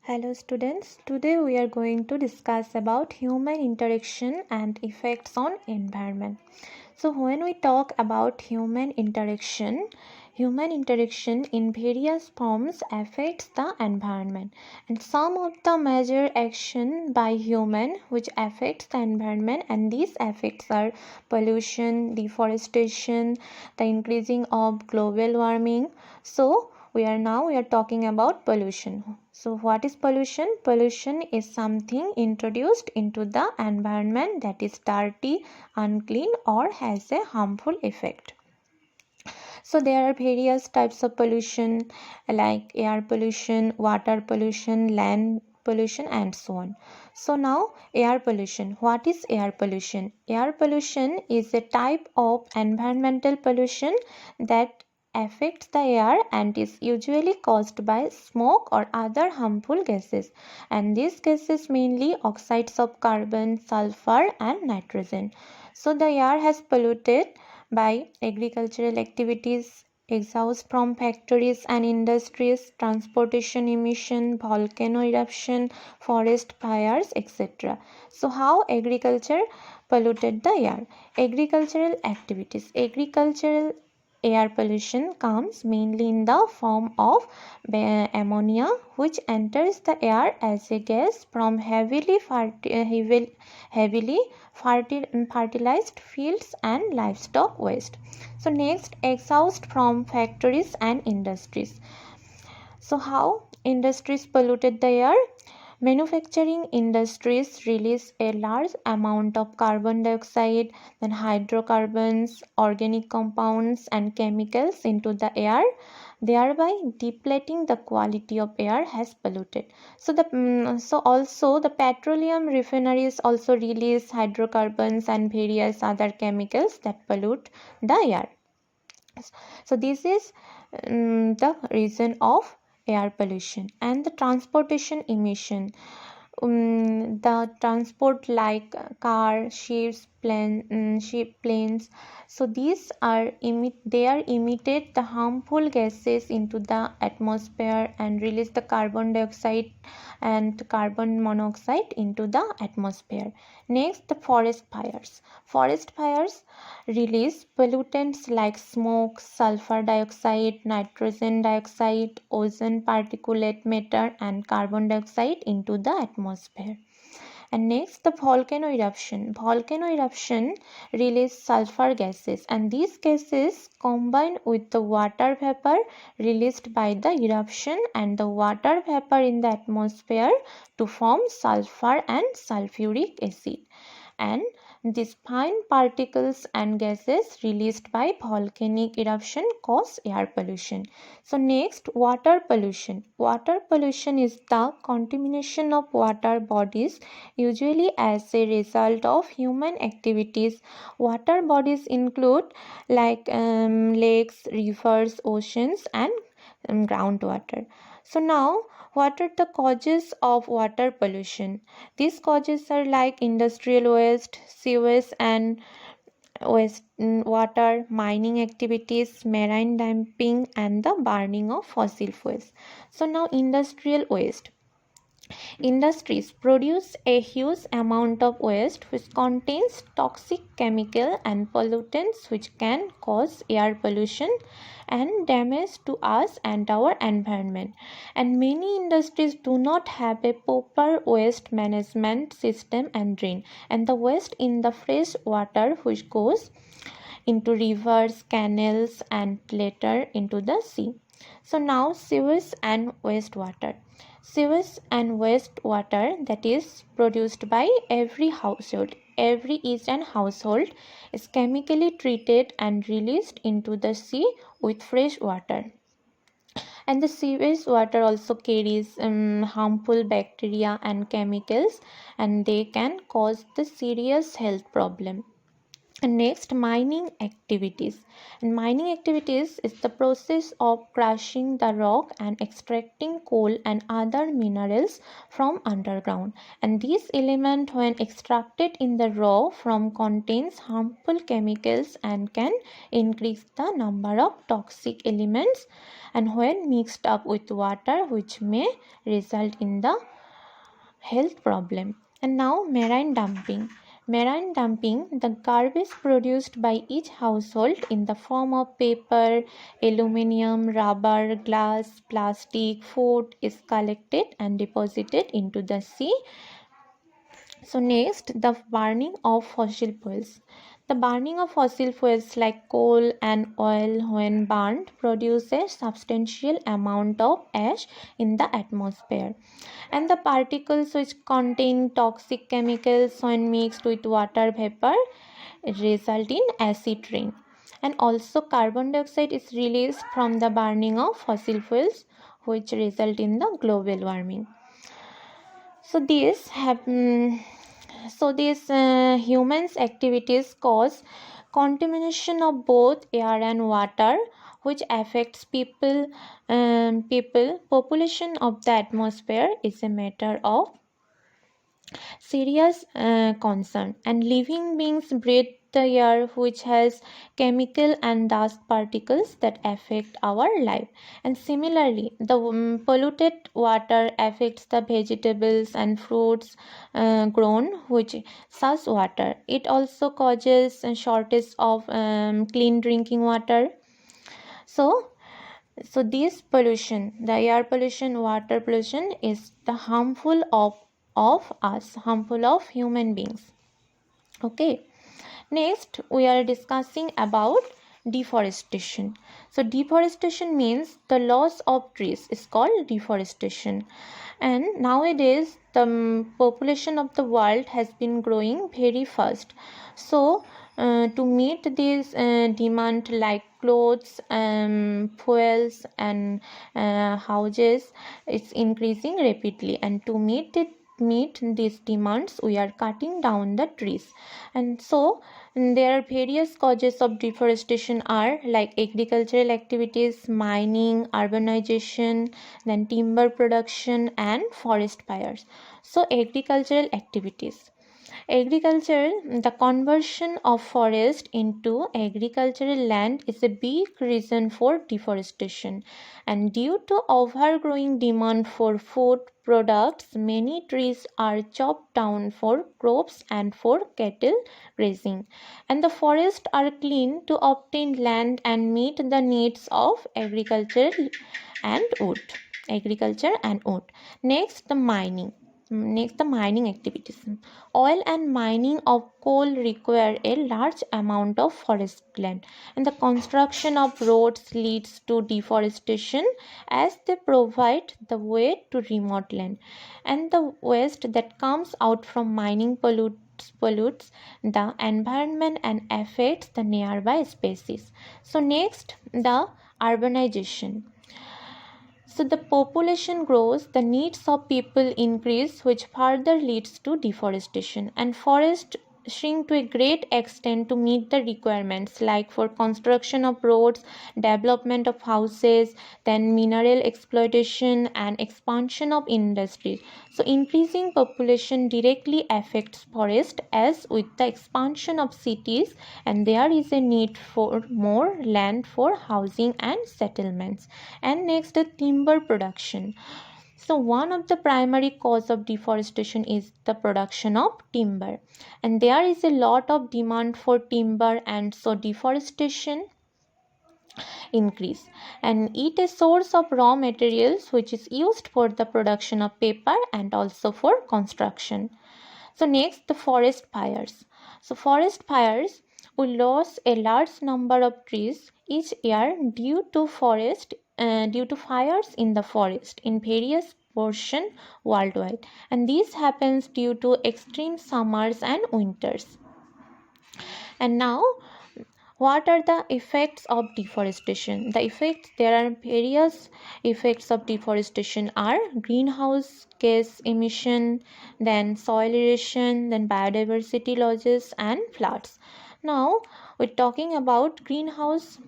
Hello students, today we are going to discuss about human interaction and effects on environment. So when we talk about human interaction in various forms affects the environment, and some of the major action by human which affects the environment, and these effects are pollution, deforestation, the increasing of global warming. So we are talking about pollution. So what is pollution? Pollution is something introduced into the environment that is dirty, unclean, or has a harmful effect. So there are various types of pollution like air pollution, water pollution, land pollution, and so on. So now air pollution. What is air pollution? Air pollution is a type of environmental pollution that affects the air and is usually caused by smoke or other harmful gases, and these gases mainly oxides of carbon, sulfur, and nitrogen. So the air has polluted by agricultural activities, exhaust from factories and industries, transportation emission, volcano eruption, forest fires, etc. So how agriculture polluted the air? Agricultural activities. Agricultural air pollution comes mainly in the form of ammonia, which enters the air as a gas from heavily fertilized fields and livestock waste. So next, exhaust from factories and industries. So how industries polluted the air? Manufacturing industries release a large amount of carbon dioxide, then hydrocarbons, organic compounds, and chemicals into the air, thereby depleting the quality of air has polluted. So also the petroleum refineries also release hydrocarbons and various other chemicals that pollute the air. So this is the reason of air pollution. And the transportation emission, the transport like car, ships, planes. So these are emitted the harmful gases into the atmosphere and release the carbon dioxide and carbon monoxide into the atmosphere. Next, the forest fires. Forest fires release pollutants like smoke, sulfur dioxide, nitrogen dioxide, ozone particulate matter, and carbon dioxide into the atmosphere. And next, the volcano eruption. Volcano eruption release sulfur gases, and these gases combine with the water vapor released by the eruption and the water vapor in the atmosphere to form sulfur and sulfuric acid. And these fine particles and gases released by volcanic eruption cause air pollution. So next, water pollution. Water pollution is the contamination of water bodies, usually as a result of human activities. Water bodies include like lakes, rivers, oceans, and groundwater. So now, what are the causes of water pollution? These causes are like industrial waste, sewage and water, mining activities, marine dumping, and the burning of fossil fuels. So now, industrial waste. Industries produce a huge amount of waste which contains toxic chemical and pollutants which can cause air pollution and damage to us and our environment. And many industries do not have a proper waste management system and drain, and the waste in the fresh water which goes into rivers, canals, and later into the sea. So now sewage and wastewater. Sewage and wastewater that is produced by every household. Every each and household is chemically treated and released into the sea with fresh water. And the sewage water also carries harmful bacteria and chemicals, and they can cause the serious health problem. And next, mining activities. And mining activities is the process of crushing the rock and extracting coal and other minerals from underground. And this element, when extracted in the raw form, contains harmful chemicals and can increase the number of toxic elements, and when mixed up with water, which may result in the health problem. And now, marine dumping. Marine dumping, the garbage produced by each household in the form of paper, aluminium, rubber, glass, plastic, food is collected and deposited into the sea. So next, the burning of fossil fuels. The burning of fossil fuels like coal and oil, when burned, produces substantial amount of ash in the atmosphere, and the particles which contain toxic chemicals, when mixed with water vapor, result in acid rain. And also carbon dioxide is released from the burning of fossil fuels, which result in the global warming. So these humans activities cause contamination of both air and water, which affects people. Population of the atmosphere is a matter of serious concern, and living beings breathe the air, which has chemical and dust particles that affect our life. And similarly, the polluted water affects the vegetables and fruits grown which such water. It also causes a shortage of clean drinking water. So so this pollution, the air pollution, water pollution, is the harmful of us, harmful of human beings. Okay. Next, we are discussing about deforestation. So deforestation means the loss of trees is called deforestation. And nowadays the population of the world has been growing very fast. So to meet this demand, like clothes, fuels, and houses, it's increasing rapidly, and to meet these demands, we are cutting down the trees. And so there are various causes of deforestation are like agricultural activities, mining, urbanization, then timber production, and forest fires. So agricultural activities. Agriculture, the conversion of forest into agricultural land is a big reason for deforestation. And due to overgrowing demand for food products, many trees are chopped down for crops and for cattle grazing. And the forests are cleaned to obtain land and meet the needs of and wood. Agriculture and wood. Next, the mining. Next, the mining activities. Oil and mining of coal require a large amount of forest land, and the construction of roads leads to deforestation as they provide the way to remote land, and the waste that comes out from mining pollutes the environment and affects the nearby species. So next, the urbanization. So the population grows, the needs of people increase, which further leads to deforestation, and forests shrink to a great extent to meet the requirements, like for construction of roads, development of houses, then mineral exploitation and expansion of industries. So increasing population directly affects forest, as with the expansion of cities, and there is a need for more land for housing and settlements. And next, the timber production. So one of the primary cause of deforestation is the production of timber, and there is a lot of demand for timber, and so deforestation increase, and it is source of raw materials which is used for the production of paper and also for construction. So next, the forest fires. So forest fires, we lose a large number of trees each year due to fires in the forest in various portions worldwide, and this happens due to extreme summers and winters. And now, what are the effects of deforestation? The effects, there are various effects of deforestation are greenhouse gas emission, then soil erosion, then biodiversity losses and floods. Now we're talking about greenhouse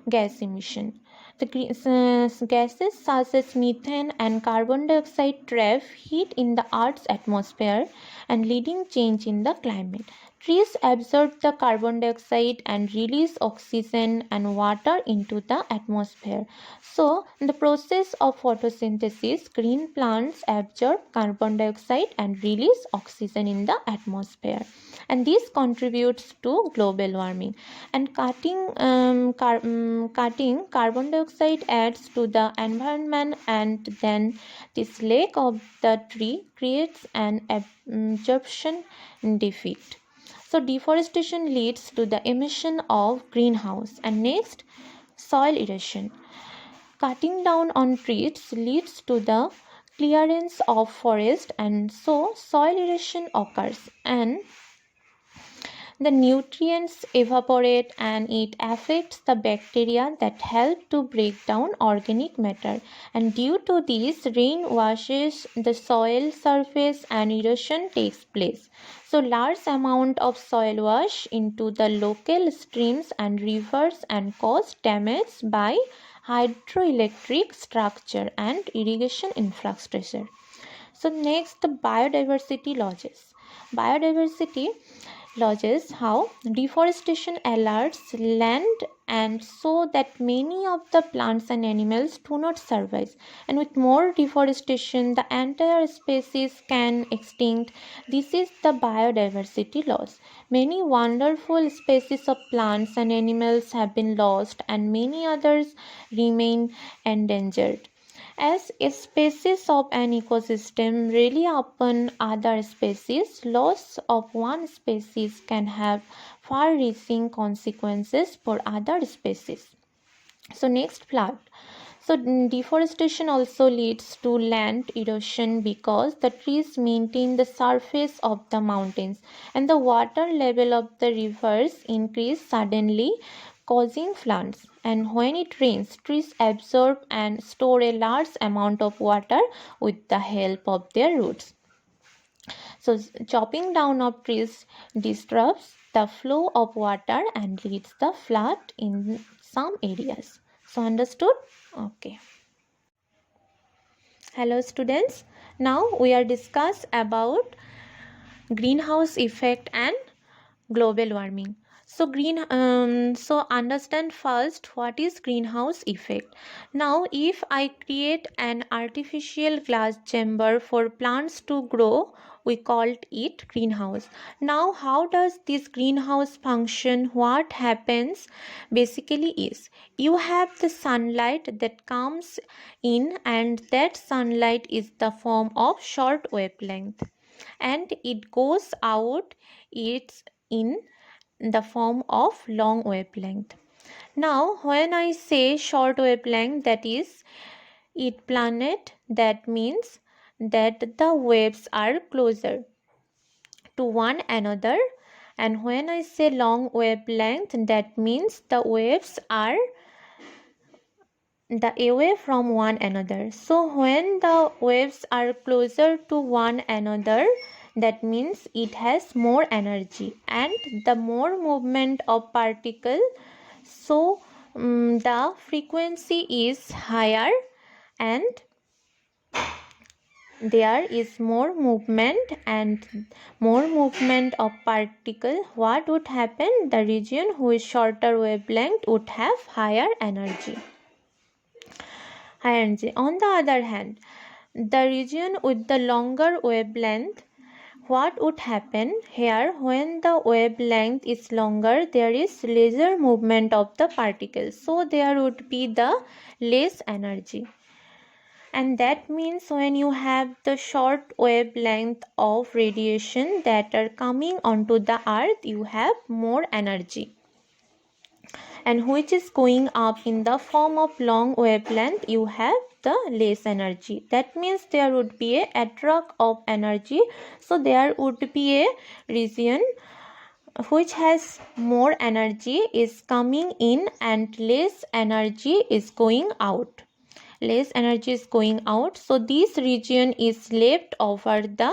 gas emission. The gases such as methane and carbon dioxide trap heat in the Earth's atmosphere and leading change in the climate. Trees absorb the carbon dioxide and release oxygen and water into the atmosphere. So, in the process of photosynthesis, green plants absorb carbon dioxide and release oxygen in the atmosphere. And this contributes to global warming. And cutting carbon dioxide adds to the environment, and then this lack of the tree creates an absorption defect. So deforestation leads to the emission of greenhouse. And next, soil erosion. Cutting down on trees leads to the clearance of forest, and so soil erosion occurs, and the nutrients evaporate, and it affects the bacteria that help to break down organic matter. And due to this, rain washes the soil surface and erosion takes place. So large amount of soil wash into the local streams and rivers and cause damage by hydroelectric structure and irrigation infrastructure. So next, the biodiversity losses. Biodiversity losses how deforestation alerts land, and so that many of the plants and animals do not survive, and with more deforestation the entire species can extinct. This is the biodiversity loss. Many wonderful species of plants and animals have been lost, and many others remain endangered. As a species of an ecosystem rely upon other species, loss of one species can have far-reaching consequences for other species. So next, flood. So deforestation also leads to land erosion because the trees maintain the surface of the mountains, and the water level of the rivers increase suddenly, causing floods. And when it rains, trees absorb and store a large amount of water with the help of their roots. So chopping down of trees disrupts the flow of water and leads the flood in some areas. So understood? Okay. Hello students. Now we are discuss about greenhouse effect and global warming. So understand first what is greenhouse effect. Now if I create an artificial glass chamber for plants to grow, we called it greenhouse. Now how does this greenhouse function? What happens basically is you have the sunlight that comes in, and that sunlight is the form of short wavelength, and it goes out, it's in the form of long wavelength. Now when I say short wavelength, that is it planet, that means that the waves are closer to one another. And when I say long wavelength, that means the waves are away from one another. So when the waves are closer to one another, that means it has more energy and the more movement of particle. So the frequency is higher and there is more movement, and more movement of particle. What would happen? The region who is shorter wavelength would have higher energy. On the other hand, the region with the longer wavelength, what would happen here? When the wavelength is longer, there is lesser movement of the particles, so there would be the less energy. And that means when you have the short wavelength of radiation that are coming onto the earth, you have more energy, and which is going up in the form of long wavelength, you have the less energy. That means there would be a attract of energy, so there would be a region which has more energy is coming in and less energy is going out. So this region is left over the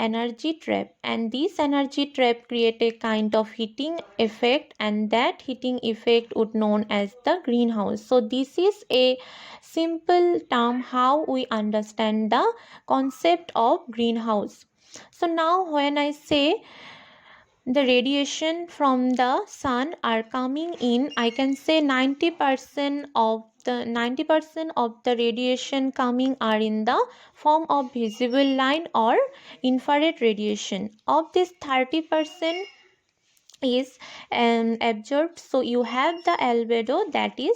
energy trap, and this energy trap create a kind of heating effect, and that heating effect would known as the greenhouse. So this is a simple term how we understand the concept of greenhouse. So now when I say the radiation from the sun are coming in, I can say 90% of the radiation coming are in the form of visible light or infrared radiation. Of this 30% is absorbed, so you have the albedo, that is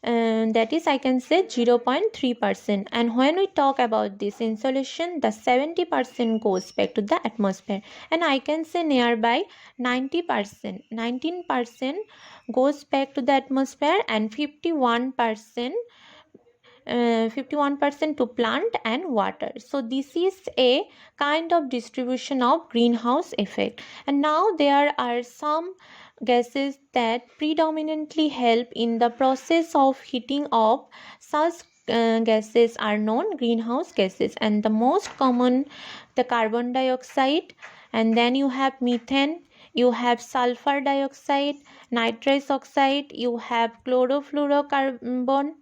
I can say 0.3%. And when we talk about this insolation, the 70% goes back to the atmosphere, and I can say nearby 90%, 19% goes back to the atmosphere, and 51% to plant and water. So this is a kind of distribution of greenhouse effect. And now there are some gases that predominantly help in the process of heating of such gases are known greenhouse gases, and the most common the carbon dioxide, and then you have methane, you have sulfur dioxide, nitrous oxide, you have chlorofluorocarbon,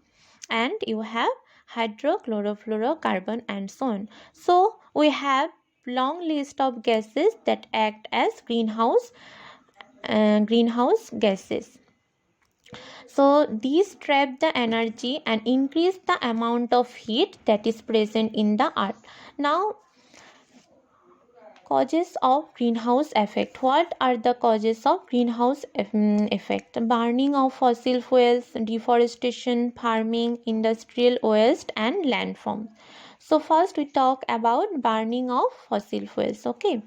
and you have hydrochlorofluorocarbon, and so on. So we have long list of gases that act as greenhouse gases. So these trap the energy and increase the amount of heat that is present in the earth. Now, causes of greenhouse effect. What are the causes of greenhouse effect? Burning of fossil fuels, deforestation, farming, industrial waste, and landform. So first we talk about burning of fossil fuels. Okay,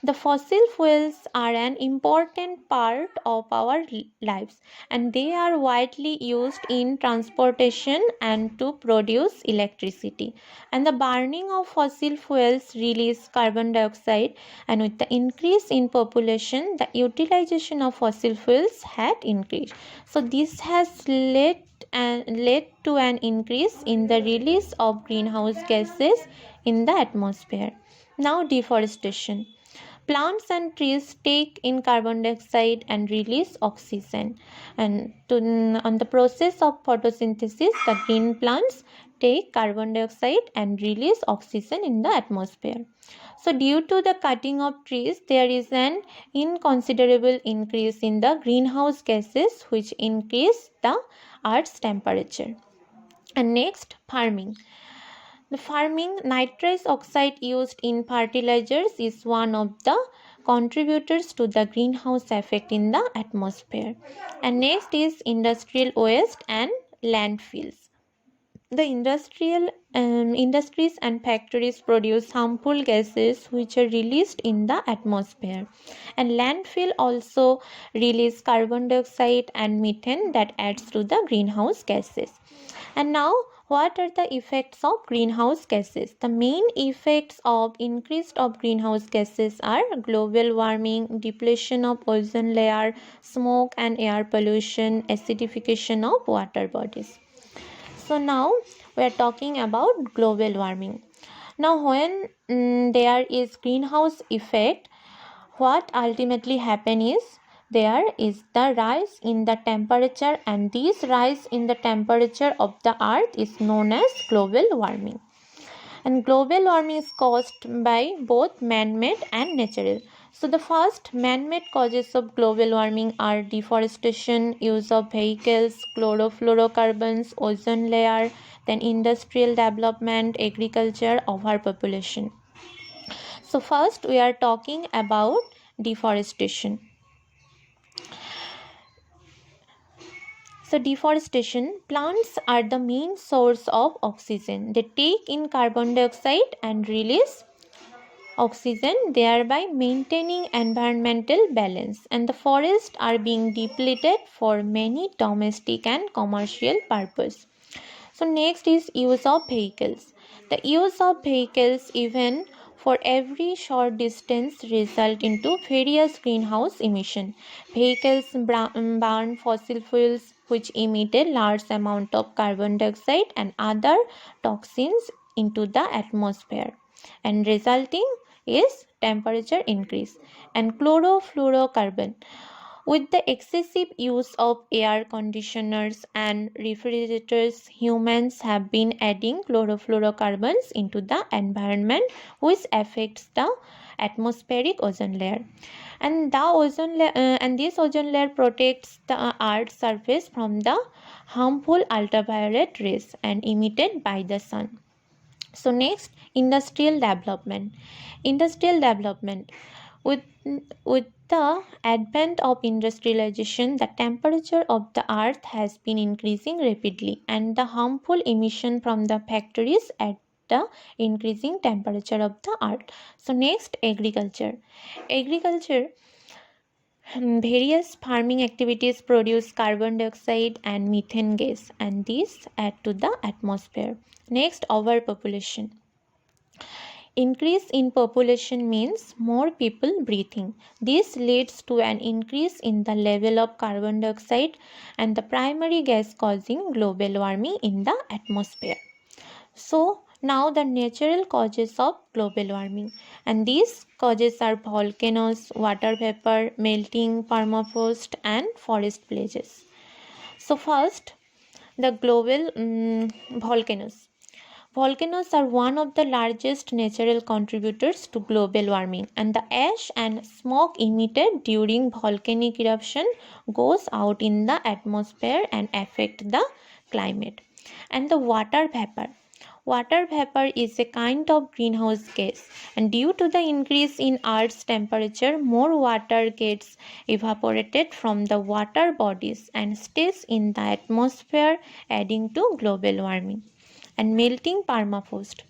the fossil fuels are an important part of our lives, and they are widely used in transportation and to produce electricity. And the burning of fossil fuels release carbon dioxide, and with the increase in population, the utilization of fossil fuels had increased. So this has led to an increase in the release of greenhouse gases in the atmosphere. Now, deforestation. Plants and trees take in carbon dioxide and release oxygen. And on the process of photosynthesis, the green plants take carbon dioxide and release oxygen in the atmosphere. So due to the cutting of trees, there is an inconsiderable increase in the greenhouse gases, which increase the Earth's temperature. And next, farming. The farming, nitrous oxide used in fertilizers is one of the contributors to the greenhouse effect in the atmosphere. And next is industrial waste and landfills. The industries and factories produce harmful gases which are released in the atmosphere. And landfill also release carbon dioxide and methane that adds to the greenhouse gases. And now, what are the effects of greenhouse gases? The main effects of increase of greenhouse gases are global warming, depletion of ozone layer, smoke and air pollution, acidification of water bodies. So now we are talking about global warming. Now when there is greenhouse effect, what ultimately happen is there is the rise in the temperature, and this rise in the temperature of the earth is known as global warming. And global warming is caused by both man-made and natural. So the first man-made causes of global warming are deforestation, use of vehicles, chlorofluorocarbons, ozone layer, then industrial development, agriculture, overpopulation. So first we are talking about deforestation. So deforestation, plants are the main source of oxygen. They take in carbon dioxide and release oxygen, thereby maintaining environmental balance. And the forests are being depleted for many domestic and commercial purposes. So next is use of vehicles. The use of vehicles even for every short distance result into various greenhouse emission. Vehicles burn fossil fuels which emit a large amount of carbon dioxide and other toxins into the atmosphere, and resulting is temperature increase. And chlorofluorocarbon. With the excessive use of air conditioners and refrigerators, humans have been adding chlorofluorocarbons into the environment, which affects the atmospheric ozone layer. And this ozone layer protects the Earth's surface from the harmful ultraviolet rays and emitted by the sun. So next, industrial development. Industrial development. With, with the advent of industrialization, the temperature of the earth has been increasing rapidly, and the harmful emission from the factories at the increasing temperature of the earth. So next, agriculture. Agriculture. Various farming activities produce carbon dioxide and methane gas, and these add to the atmosphere. Next, overpopulation. Increase in population means more people breathing. This leads to an increase in the level of carbon dioxide and the primary gas causing global warming in the atmosphere. So now the natural causes of global warming, and these causes are volcanoes, water vapor, melting permafrost and forest blazes. So first, the global volcanoes. Volcanoes are one of the largest natural contributors to global warming, and the ash and smoke emitted during volcanic eruption goes out in the atmosphere and affect the climate. And the water vapor. Water vapor is a kind of greenhouse gas, and due to the increase in Earth's temperature, more water gets evaporated from the water bodies and stays in the atmosphere, adding to global warming. And melting permafrost.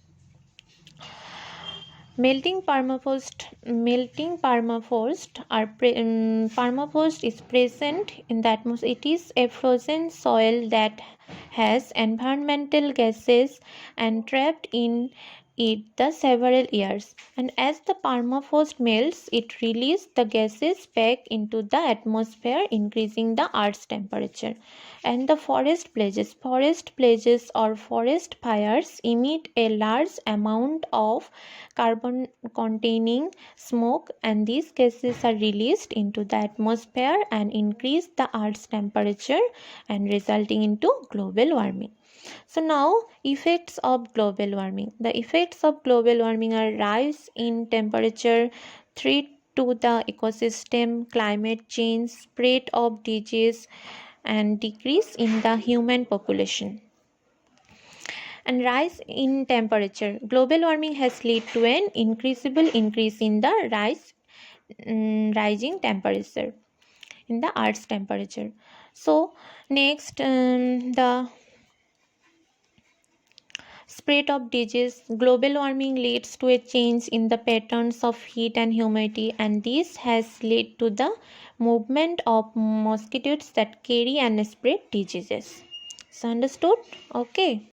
Permafrost is present in the atmosphere. It is a frozen soil that has environmental gases and trapped in it the several years, and as the permafrost melts, it releases the gases back into the atmosphere, increasing the Earth's temperature. And the forest blazes or forest fires emit a large amount of carbon containing smoke, and these gases are released into the atmosphere and increase the Earth's temperature and resulting into global warming. So now, effects of global warming. The effects of global warming are rise in temperature, threat to the ecosystem, climate change, spread of disease, and decrease in the human population. And rise in temperature. Global warming has led to an increase in the rising temperature in the Earth's temperature. So next, the spread of disease. Global warming leads to a change in the patterns of heat and humidity, and this has led to the movement of mosquitoes that carry and spread diseases. So understood? Okay.